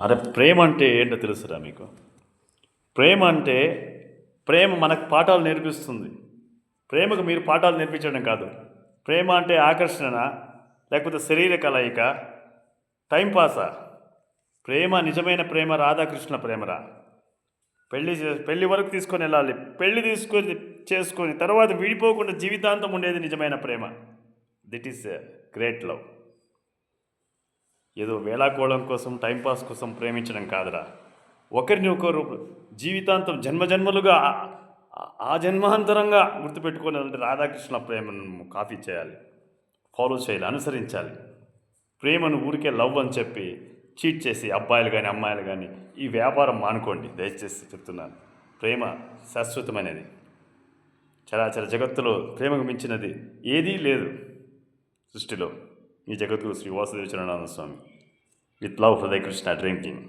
అరే ప్రేమ అంటే ఏంటో తెలుసురా మీకు? ప్రేమ అంటే ప్రేమ మనకు పాఠాలు నేర్పిస్తుంది. ప్రేమకు మీరు పాఠాలు నేర్పించడం కాదు. ప్రేమ అంటే ఆకర్షణ, లేకపోతే శరీర కలయిక, టైంపాసా? ప్రేమ నిజమైన ప్రేమ రాధాకృష్ణ ప్రేమరా. పెళ్లి వరకు తీసుకొని వెళ్ళాలి. పెళ్లి చేసుకొని తర్వాత విడిపోకుండా జీవితాంతం ఉండేది నిజమైన ప్రేమ. దిట్ ఈస్ గ్రేట్ లవ్. ఏదో వేళాకోళం కోసం టైంపాస్ కోసం ప్రేమించడం కాదురా. ఒకరిని ఒకరు జీవితాంతం జన్మజన్మలుగా ఆ జన్మాంతరంగా గుర్తుపెట్టుకోవాలంటే రాధాకృష్ణ ప్రేమను కాపీ చేయాలి, ఫాలో చేయాలి, అనుసరించాలి. ప్రేమను ఊరికే లవ్ అని చెప్పి చీట్ చేసి అబ్బాయిలు కానీ అమ్మాయిలు కానీ ఈ వ్యాపారం మానుకోండి దయచేసి చెప్తున్నాను. ప్రేమ శాశ్వతమైనది. చరాచర జగత్తులో ప్రేమకు మించినది ఏదీ లేదు సృష్టిలో. ఈ జగద్గురు శ్రీ వాసుదేవ చరణానంద స్వామి. విత్ లవ్ హృదయ కృష్ణ డ్రీమ్ టీమ్.